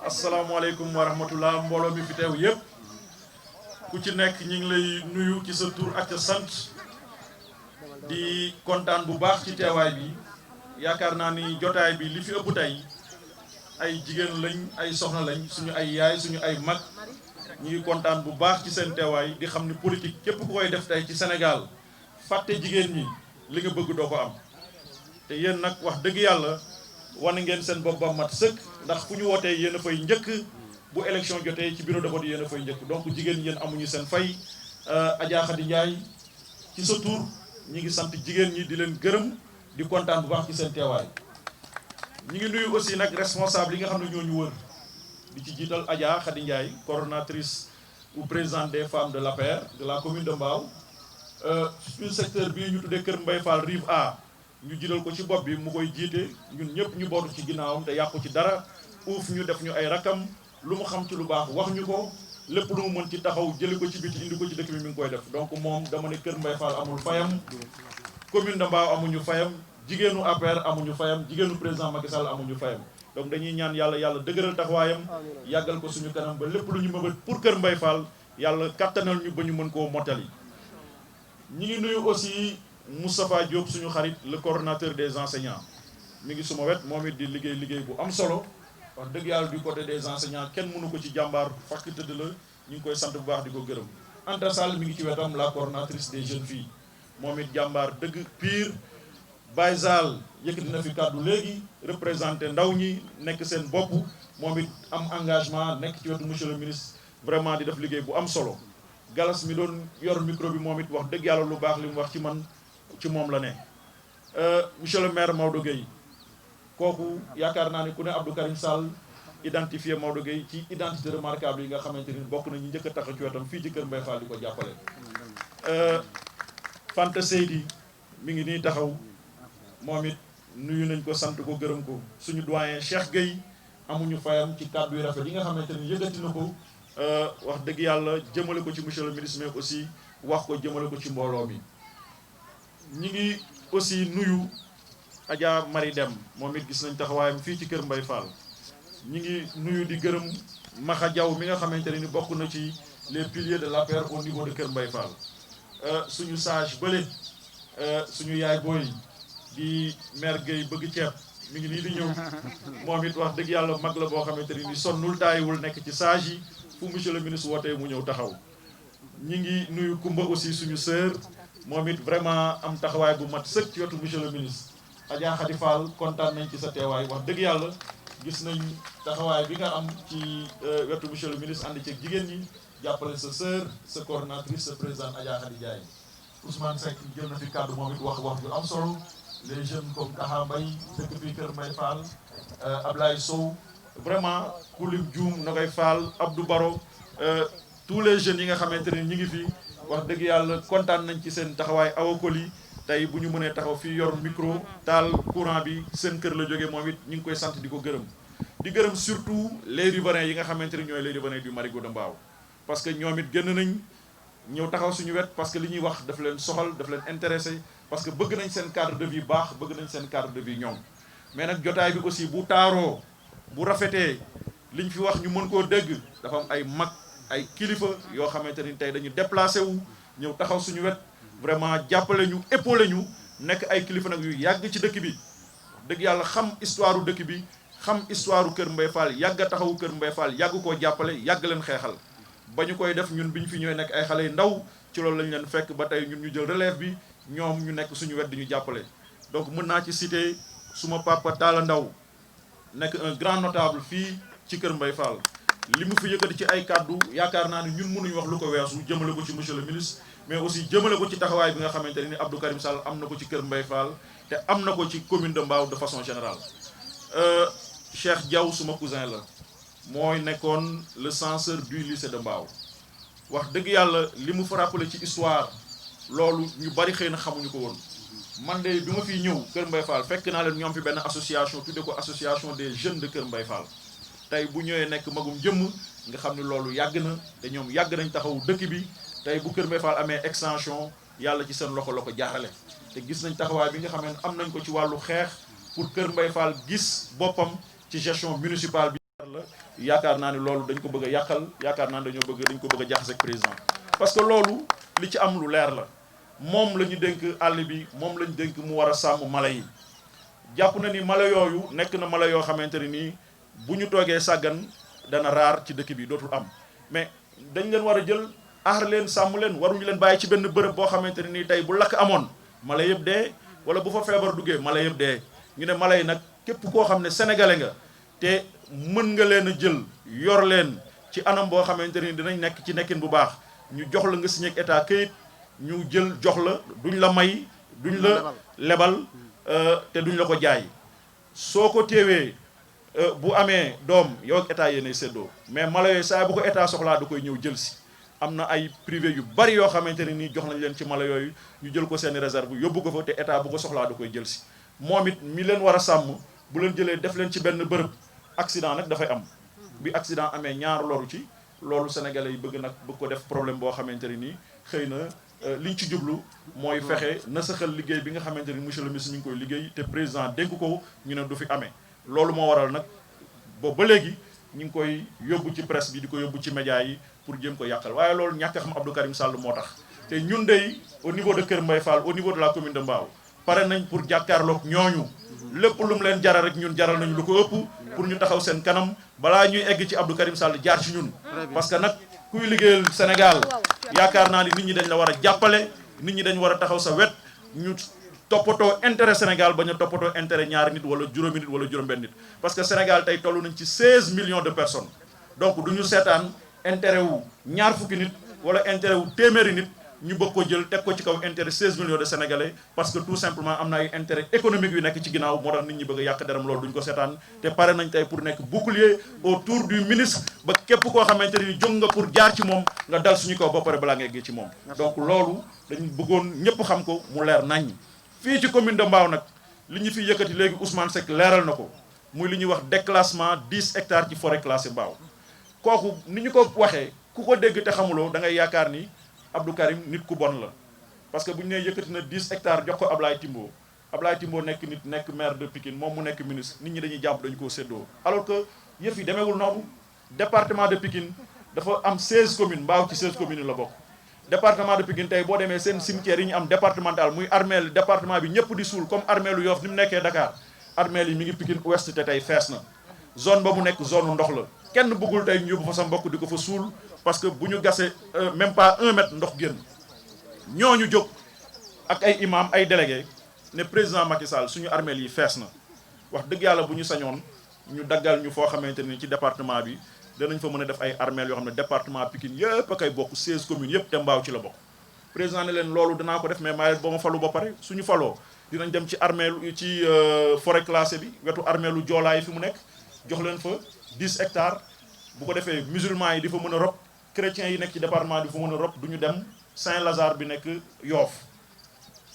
asalaamaaleykum wa rahmatullah mbooloo mi fi teew yëpp ku ci nekk ñi ngi lay nuyu ci sa tur ak sa sant di kontaan bu baax ci teewaay bi yaakaar naa ni jotaay bi li fi ëpp tey ay jigéen lañ ay soxna lañ suñu ay yaay suñu ay mag ñi ngi kontaan bu baax ci seen teewaay di xam ni politique képp ku koy def tey ci Sénégal fàtte jigéen ñi li nga bëgg doo ko am te yéen nag wax dëgg yàlla wane ngeen seen bopp ba mat sëkk ndax fu ñu wootee yéen a fay njëkk bu élection jotee ci bureau de vote yéen a fay njëkk donc jigéen ñi yéen amuñu seen fay Adja Khady Ndiaye ci sa tur ñi ngi sant jigéen ñi di leen gërëm di kontaan bu baax ci seen teewaay ñi ngi nuyu aussi nag responsable yi nga xam ne ñoo ñu wër di ci jiital Adja Khady Ndiaye coordonnatrice ou présidente des femmes de l'APR de la commune de Mbao suñu secteur bii ñu tuddee Kër Mbaye Fall Rive A ñu jiital ko ci bopp bi mu koy jiite ñun ñëpp ñu bootu ci ginnaawam te yàqu ci dara uuf ñu def ñu ay rakam lu mu xam ci lu baax wax ñu ko lépp lu mu mën ci taxaw jëli ko ci biti indi ko ci dëkk bi mi ngi koy def donc moom dama ne Kër Mbaye Fall amul fayam commune de Mbao amuñu fayam jigéenu APR amuñu fayam jigéenu président Macky Sall amuñu fayam donc dañuy ñaan yàlla dëgëral taxawaayam yàggal ko suñu kanam ba lépp lu ñu mëbët pour Kër Mbaye Fall yàlla kattanal ñu ba ñu mën koo mottali ñi ngi nuyu aussi Moustapha Diop suñu xarit le coordonnateur des enseignants mi ngi suma wet moom it di liggéey bu am solo wax dëgg yàlla du côté des enseignants kenn mënu ko ci jàmbaar fakk tëdd la ñu ngi koy sant bu baax di ko gërëm Anta Sall mi ngi ci wetam la coordonnatrice des jeunes filles moom it jàmbaar dëgg pire Baye Zal yëkkati na fi kàddu léegi représenté ndaw ñi nekk seen bopp moom it am engagement nekk ci wetu monsieur le ministre vraiment di def liggéey bu am solo Galas mi doon yor micro bi moom it wax dëgg yàlla lu baax li mu wax ci man ci moom la ne monsieur le maire Maodo Gueye kooku yaakaar naa ni ku ne Abdou Karim Sall identifié Maodo Gueye ci identité remarquable yi nga xamante ni bokk na ñu njëkk a tax ci wetam fii ci Kër Mbaye Fall di ko jàppale Fanta Seydi mi ngi nii taxaw moom it nuyu nañ ko sant ko gërëm ko suñu doyen Cheikh Gueye amuñu fayam ci kàddu yu rafet yi nga xamante ni yëkkati na ko wax dëgg yàlla jëmale ko ci monsieur le ministre mais aussi wax ko jëmale ko ci mbooloo mi ñi ngi aussi nuyu Adja Marie Dem moom it gis nañ taxawaayam fii ci Kër Mbaye Fall ñi ngi nuyu di gërëm Maxa Diaw mi nga xamante ne ni bokk na ci les piliers de l'APR au niveau de Kër Mbaye Fall suñu sage bële suñu yaay booy di maire Gueye bëgg ceeb mi ngi nii di ñëw moom it wax dëgg yàlla mag la boo xamante ne ni sonnul taayiwul nekk ci sage yi fu monsieur le ministre wootee mu ñëw taxaw ñi ngi nuyu Kumba aussi suñu sœur moom it vraiment am taxawaay bu mat sëkk ci wetu monsieur le ministre Adja Khady Fall kontaan nañ ci sa teewaay wax dëgg yàlla gis nañ taxawaay bi nga am ci wetu monsieur le ministre ànd ceeg jigéen ñi jàppale sa sœur sa coordonnatrice sa présidente Adja Khady Ndiaye Ousmane Seck jël na fi kàddu moom it wax ju am solo les jeunes comme Taha Mbaye dëkk fii Kër Mbaye Fall Ablaye Sow vraiment Koulim Dioum Nogay Fall Abdou Baro tous les jeunes yi nga xamante ne ñi ngi fi wax dëgg yàlla kontaan nañ ci seen taxawaay awakoli tey bu ñu mënee taxaw fii yor micro taal courant bi seen kër la jógee moom it ñu ngi koy sant di ko gërëm di gërëm surtout les riverains yi nga xamante ne ñooy les riverains du Marigot de Mbao parce que ñoom it génn nañ ñëw taxaw suñu wet parce que li ñuy wax daf leen soxal daf leen intéressé parce que bëgg nañ seen cadre de vie baax bëgg nañ seen cadre de vie ñoom mais nag jotaay bi aussi bu taaroo bu rafetee liñ fi wax ñu mën koo dégg dafa am ay mag ay kilifa yoo xamante ni tey dañu déplacé wu ñëw taxaw suñu wet vraiment jàppale ñu épaulé ñu nekk ay kilifa nag yu yàgg ci dëkk bi dëgg yàlla xam histoire u dëkk bi xam histoire u Kër Mbaye Fall yàgg a taxawu Kër Mbaye Fall yàgg koo jàppale yàgg leen xeexal ba ñu koy def ñun bi ñu fi ñëwee nekk ay xale yu ndaw ci loolu lañ leen fekk ba tey ñun ñu jël relève bi ñoom ñu nekk suñu wet di ñu jàppale donc mën naa ci citer suma papa Talla Ndaw nekk un grand notable fii ci Kër Mbaye Fall li mu fi yëkkati ci ay kàddu yaakaar naa ni ñun mënuñu wax lu ko weesu jëmale ko ci monsieur le ministre mais aussi jëmale ko ci taxawaay bi nga xamante ne ni Abdou Karim Sall am na ko ci Kër Mbaye Fall te am na ko ci commune de Mbao de façon générale Cheikh Diaw suma cousin la mooy nekkoon le censeur du lycée de Mbao wax dëgg yàlla li mu fa rappelé ci histoire loolu ñu bari xëy na xamuñu ko woon man de bi ma fiy ñëw Kër Mbaye Fall fekk naa leen ñoom fi benn association tudde ko association des jeunes de Kër Mbaye Fall tey bu ñëwee nekk magum jëmm nga xam ne loolu yàgg na te ñoom yàgg nañ taxaw dëkk bi tey bu Kër Mbaye Fall amee extension yàlla ci seen loxo la ko jaarale te gis nañ taxawaay bi nga xam ne am nañ ko ci wàllu xeex pour Kër Mbaye Fall gis boppam ci gestion municipale bi la yaakaar naa ni loolu dañ ko bëgg a yàqal yaakaar naa dañ ko bëgg a jaxase ak président parce que loolu li ci am lu leer la moom la ñu dénk àll bi moom la ñu dénk mu war a sàmm mala yi jàpp na ni mala yooyu nekk na mala yoo xamante ne nii bu ñu toogee sàggan dana raar ci dëkk bi dootul am mais dañ leen war a jël aar leen sàmm leen waruñu leen bàyyi ci benn bërëb boo xamante ne nii tey bu lakk amoon mala yëpp dee wala bu fa feebar duggee mala yëpp dee ñu ne mala yi nag képp koo xam ne sénégalais nga te mën nga leen a jël yor leen ci anam boo xamante ni dinañ nekk ci nekkin bu baax ñu jox la nga signé ak état këyit ñu jël jox la duñ la may duñ la lebal te duñ la ko jaay soo ko téewee bu amee doom yow ak état yéenay séddoo mais mala yooyu saa bu ko état soxlaa da koy ñëw jël si am na ay privé yu bari yoo xamante ne nii jox nañ leen ci mala yooyu ñu jël ko seeni réserve yóbbu ko fa te état bu ko soxlaa da koy jël si moom it mi leen war a sàmm bu leen jëlee def leen ci benn bërëb accident nag dafay am bi accident amee ñaar loru ci loolu sénégalais yi bëgg ko def problème boo xamante ne nii xëy na liñ ci jublu mooy fexe na saxal liggéey bi nga xamante ni monsieur le ministre mi ngi koy liggéey te président dénk ko ñu ne du fi amee loolu moo waral nag boobu ba léegi ñu ngi koy yóbbu ci presse bi di ko yóbbu ci média yi pour jéem ko yàqal waaye loolu ñàkk a xam Abdou Karim Sall moo tax te ñun dey au niveau de Kër Mbaye Fall au niveau de la commune de Mbao pare nañ pour jàkkaarloog ñooñu lépp lu mu leen jaral rek ñun jaral nañu lu ko ëpp pour ñu taxaw seen kanam balaa ñuy egg ci Abdou Karim Sall jaar ci ñun parce que nag kuy liggéeyal Sénégal yaakaar naa ni nit ñi dañ la war a jàppale nit ñi dañ war a taxaw sa wet ñu toppatoo intérêt Sénégal bañ a toppatoo intérêt ñaari nit wala juróomi nit wala juróom-benn nit parce que Sénégal tey toll nañ ci 16 millions de personnes donc du ñu seetaan intérêt wu ñaar fukki nit wala intérêt wu téeméeri nit ñu bëgg ko jël teg ko ci kaw intérêt 16 millions de Sénégalais parce que tout simplement am na ay intérêt économique yu nekk ci ginnaaw moo tax nit ñi bëgg a yàq deram loolu duñ ko seetaan te pare nañ tey pour nekk bouclier autour du ministre ba képp koo xamante ni jóg nga pour jaar ci moom nga dal suñu kaw ba pare balaa nga eggee ci moom donc loolu dañ bëggoon ñëpp xam ko mu leer nañ fii ci commune de Mbao nag li ñu fi yëkkati léegi Ousmane Seck leeral na ko muy li ñuy wax déclassement 10 hectares ci forêt classée Mbao kooku ni ñu ko waxee ku ko dégg te xamuloo da ngay yaakaar ni Abdou Karim nit ku bon la parce que bu ñu nee yëkkati na 10 hectares jox ko Ablaye Timbo nekk nit nekk maire de Pikine moom mu nekk ministre nit ñi dañuy jàpp dañu koo séddoo alors que yëf yi demeewul noonu département de Pikine dafa am 16 communes Mbao ci 16 communes la bokk département de Pikine tey boo demee seen cimetière yi ñu am départemental muy armeel département bi ñëpp di suul comme armeelu Yoff ni mu nekkee Dakar armeel yi mi ngi Pikine ouest te tey fees na zone ba mu nekk zone ndox la kenn bëggul tey ñu yóbbu fa sa mbokk di ko fa suul parce que bu ñu gasee même pas 1 mètre ndox génn ñooñu jóg ak ay imam ay délégué ne président Macky Sall suñu armeel yi fees na wax dëgg yàlla bu ñu sañoon ñu daggal ñu foo xamante ni ci département bi danañ fa mën a def ay armeel yoo xam ne département Pikine yëpp a koy bokk 16 communes yëpp te Mbao ci la bokk président ne leen loolu danaa ko def mais maa ba ma falu ba pare suñu faloo dinañ dem ci armeelu ci forêt classée bi wetu armeelu Joolaa yi fi mu nekk jox leen fa 10 hectares bu ko defee musulmans yi di fa mën a rob chrétiens yi nekk ci département bi fa mën a rob du ñu dem Saint-Lazare bi nekk Yoff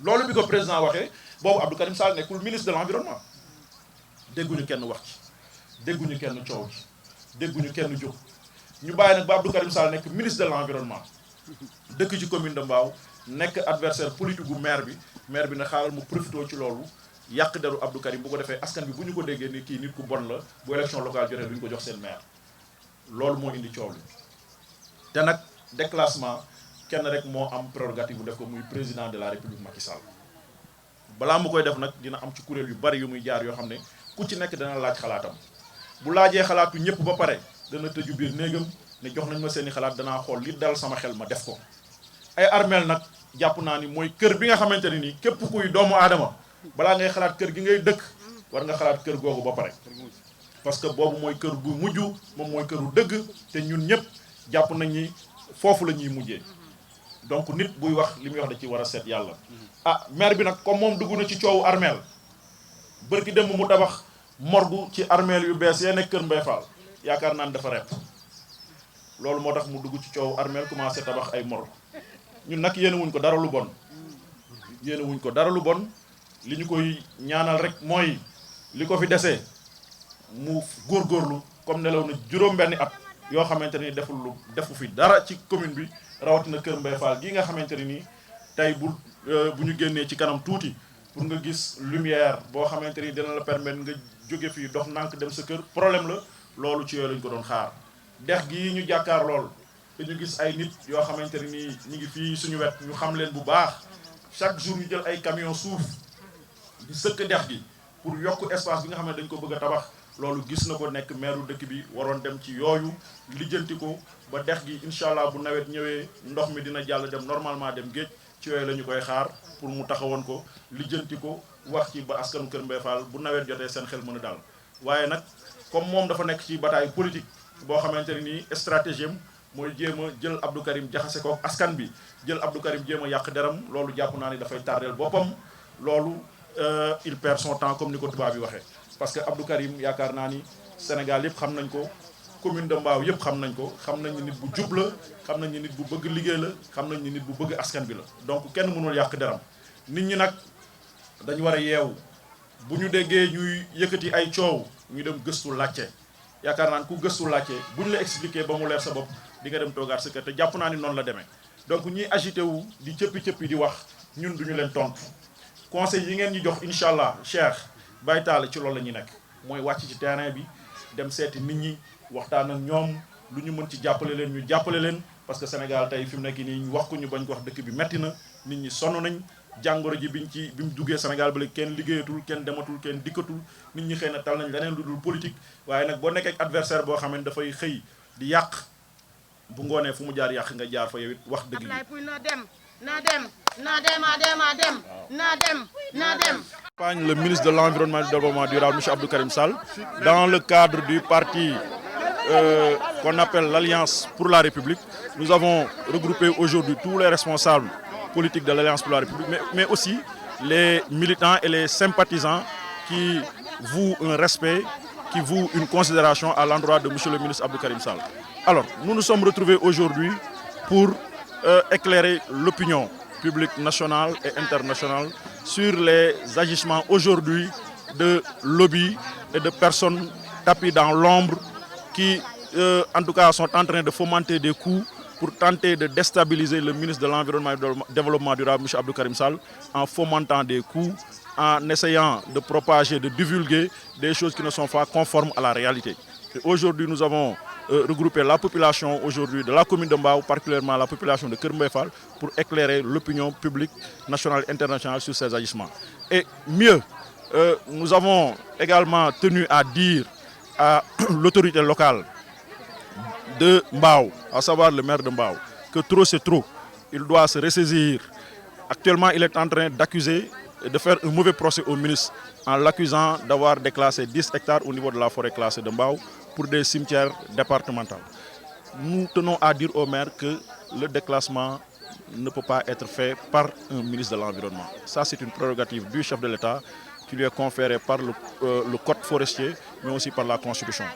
loolu bi ko président waxee boobu Abdou Karim Sall nekkul ministre de l'environnement dégguñu kenn wax ci dégguñu kenn coow ci dégguñu kenn jóg ñu bàyyi nag ba Abdou Karim Sall nekk ministre de l'environnement dëkk ci commune de Mbao nekk adversaire politique gu maire bi na xaaral mu profité ci loolu yàq deru Abdou Karim bu ko defee askan bi bu ñu ko déggee ni kii nit ku bon la bu élection locale jotee duñu ko jox seen maire loolu moo indi coow li te nag déclassement kenn rek moo am prérogative bu def ko muy président de la république Macky Sall balaa mu koy def nag dina am ci kuréel yu bari yu muy jaar yoo xam ne ku ci nekk dana laaj xalaatam bu laajee xalaatu ñëpp ba pare dana tëju biir néegam ne jox nañ ma seeni xalaat danaa xool li dal sama xel ma def ko ay armeel nag jàpp naa ni mooy kër bi nga xamante ne nii képp kuy doomu aadama balaa ngay xalaat kër gi ngay dëkk war nga xalaat kër googu ba pare parce que boobu mooy kër gu mujj moom mooy këru dëgg te ñun ñëpp jàpp nañ ni foofu la ñuy mujjee donc nit buy wax li muy wax da ci war a seet yàlla ah maire bi nag comme moom dugg na ci coowu armeel bërki dem mu tabax morgue ci armeel yu bees yee nekk Kër Mbaye Fall yaakaar naan dafa repp loolu moo tax mu dugg ci coowu armeel commencé tabax ay morgue ñun nag yéene wuñ ko dara lu bon li ñu koy ñaanal rek mooy li ko fi desee mu góorgóorlu comme nelaw na juróom-benni at yoo xamante ni defu fi dara ci commune bi rawatina Kër Mbaye Fall gii nga xamante ne nii tey bu ñu génnee ci kanam tuuti pour nga gis lumière boo xamante ni dina la permettre nga jóge fii dox nànk dem sa kër problème la loolu ci yooyu lañ ko doon xaar dex gi ñu jàkkaar lool te ñu gis ay nit yoo xamante ne nii ñu ngi fii suñu wet ñu xam leen bu baax chaque jour ñu jël ay camion suuf di sëkk dex gi pour yokk espace bi nga xam ne dañ ko bëgg a tabax loolu gis na ko nekk maire dëkk bi waroon dem ci yooyu lijjanti ko ba dex gi incha allah bu nawet ñëwee ndox mi dina jàll dem normalement dem géej ci yooyu la ñu koy xaar pour mu taxawoon ko lijjanti ko wax ci ba askanu Kër Mbaye Fall bu nawet jotee seen xel mën a daal waaye nag comme moom dafa nekk ci bataille politique boo xamante ne nii stratégie am mooy jéem a jël Abdou Karim jaxase ko askan bi jël Abdou Karim jéem a yàq deram loolu jàpp naa ni dafay tardeel boppam loolu il perd son temps comme ni ko tubaab bi waxee parce que Abdou Karim yaakaar naa ni Sénégal yëpp xam nañ ko commune de Mbao yëpp xam nañ ko xam nañ ni nit bu jub la xam nañ ni nit bu bëgg liggéey la xam nañ ni nit bu bëgg askan bi la donc kenn mënul yàq deram nit ñi nag dañu war a yeewu bu ñu déggee ñuy yëkkati ay coow ñu dem gëstu laajte yaakaar naa ne ku gëstu laajte bu ñu la expliqué ba mu leer sa bopp di nga dem toogaat sa kër te jàpp naa ni noonu la demee donc ñiy agité wu di cëppi-cëppi di wax ñun duñu leen tontu conseil yi ngeen ñu jox incha allah Cheikh Baye Tall ci loolu la ñuy nekk mooy wàcc ci terrain bi dem seeti nit ñi waxtaan ak ñoom lu ñu mën ci jàppale leen ñu jàppale leen parce que Sénégal tey fi mu nekk nii ñu wax ko ñu bañ ko wax dëkk bi metti na nit ñi sonn nañ jàngoro ji bi mu duggee Sénégal ba léegi kenn liggéeyatul kenn dematul kenn dikkatul nit ñi xëy na tal nañ leneen lu dul politique waaye nag boo nekkee ak adversaire boo xam ne dafay xëy di yàq bu ngoonee fu mu jaar yàq nga jaar fa yow it wax dëgg le ministre de l'Environnement et du Développement durable, M. Abdou Karim Sall, dans le cadre du parti qu'on appelle l'Alliance pour la République. Nous avons regroupé aujourd'hui tous les responsables politiques de l'Alliance pour la République, mais aussi les militants et les sympathisants qui vouent un respect, qui vouent une considération à l'endroit de M. le ministre Abdou Karim Sall. Alors, nous nous sommes retrouvés aujourd'hui pour éclairer l'opinion publique nationale et internationale sur les agissements aujourd'hui de lobbies et de personnes tapis dans l'ombre qui, en tout cas, sont en train de fomenter des coups pour tenter de déstabiliser le ministre de l'Environnement et du Développement durable, M. Abdou Karim Sall, en fomentant des coups, en essayant de propager, de divulguer des choses qui ne sont pas conformes à la réalité. Aujourd'hui, nous avons regroupé la population aujourd'hui de la commune de Mbao, particulièrement la population de Kër Mbaye Fall, pour éclairer l'opinion publique nationale et internationale sur ces agissements. Et mieux, nous avons également tenu à dire à l'autorité locale de Mbao, à savoir le maire de Mbao, que trop c'est trop. Il doit se ressaisir. Actuellement, il est en train d'accuser et de faire un mauvais procès au ministre en l'accusant d'avoir déclassé 10 hectares au niveau de la forêt classée de Mbao pour des cimetières départementaux. Nous tenons à dire au maire que le déclassement ne peut pas être fait par un ministre de l'Environnement. Ça, c'est une prérogative du chef de l'État qui lui est conférée par le code forestier, mais aussi par la Constitution.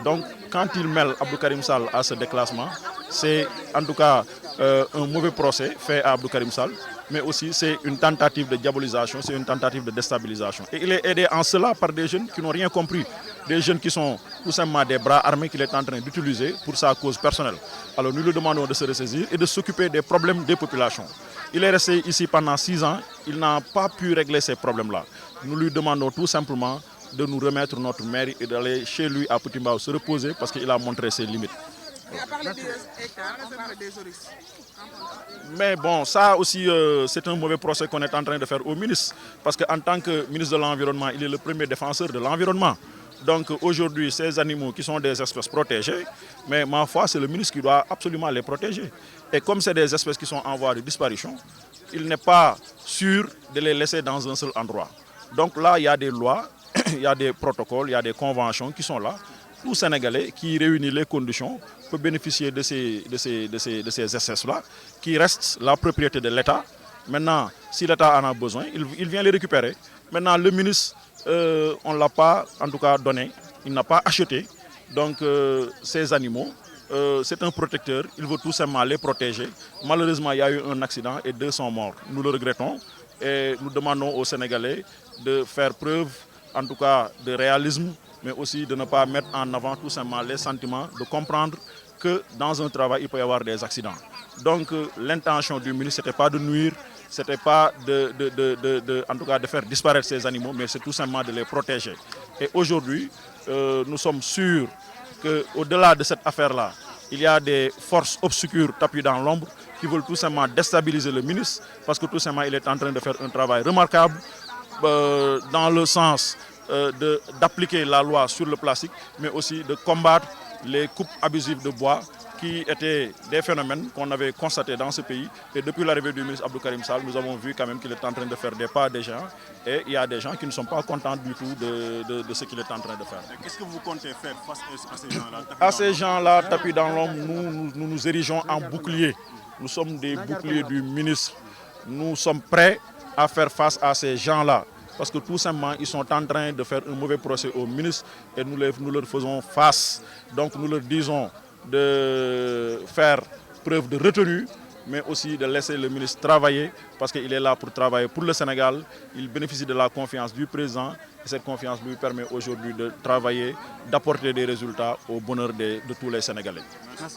Donc, quand il mêle Abdou Karim Sall à ce déclassement, c'est en tout cas un mauvais procès fait à Abdou Karim Sall, mais aussi c'est une tentative de diabolisation, c'est une tentative de déstabilisation. Et il est aidé en cela par des jeunes qui n'ont rien compris, des jeunes qui sont tout simplement des bras armés qu'il est en train d'utiliser pour sa cause personnelle. Alors nous lui demandons de se ressaisir et de s'occuper des problèmes des populations. Il est resté ici pendant 6 ans, il n'a pas pu régler ces problèmes-là. Nous lui demandons tout simplement de nous remettre notre mairie et d'aller chez lui à Petit Mbao se reposer parce qu'il a montré ses limites. Il a parlé des hectares, on a parlé des oryx. Mais bon, ça aussi, c'est un mauvais procès qu'on est en train de faire au ministre. Parce qu'en tant que ministre de l'Environnement, il est le premier défenseur de l'environnement. Donc aujourd'hui, ces animaux qui sont des espèces protégées, mais ma foi, c'est le ministre qui doit absolument les protéger. Et comme c'est des espèces qui sont en voie de disparition, il n'est pas sûr de les laisser dans un seul endroit. Donc là, il y a des lois, il y a des protocoles, il y a des conventions qui sont là. Tout Sénégalais qui réunit les conditions peut bénéficier de ces espèces-là, qui restent la propriété de l'État. Maintenant, si l'État en a besoin, il vient les récupérer. Maintenant, le ministre, on ne l'a pas, en tout cas, donné. Il n'a pas acheté. Donc, ces animaux, c'est un protecteur. Il veut tout simplement les protéger. Malheureusement, il y a eu un accident et 2 sont morts. Nous le regrettons. Et nous demandons aux Sénégalais de faire preuve, en tout cas, de réalisme, mais aussi de ne pas mettre en avant tout simplement les sentiments, de comprendre que dans un travail, il peut y avoir des accidents. Donc l'intention du ministre, ce n'était pas de nuire, ce n'était pas en tout cas de faire disparaître ces animaux, mais c'est tout simplement de les protéger. Et aujourd'hui, nous sommes sûrs qu'au-delà de cette affaire-là, il y a des forces obscures tapis dans l'ombre qui veulent tout simplement déstabiliser le ministre parce que tout simplement il est en train de faire un travail remarquable dans le sens d'appliquer la loi sur le plastique, mais aussi de combattre les coupes abusives de bois qui étaient des phénomènes qu'on avait constatés dans ce pays. Et depuis l'arrivée du ministre Abdou Karim Sall, nous avons vu quand même qu'il est en train de faire des pas des gens. Et il y a des gens qui ne sont pas contents du tout de ce qu'il est en train de faire. Qu'est-ce que vous comptez faire face à ces gens-là? À ces gens-là, tapis dans l'ombre, nous nous érigeons en bouclier. Nous sommes des boucliers du ministre. Nous sommes prêts à faire face à ces gens-là. Parce que tout simplement, ils sont en train de faire un mauvais procès au ministre et nous leur faisons face. Donc nous leur disons de faire preuve de retenue, mais aussi de laisser le ministre travailler parce qu'il est là pour travailler pour le Sénégal. Il bénéficie de la confiance du président et cette confiance lui permet aujourd'hui de travailler, d'apporter des résultats au bonheur de tous les Sénégalais. Merci.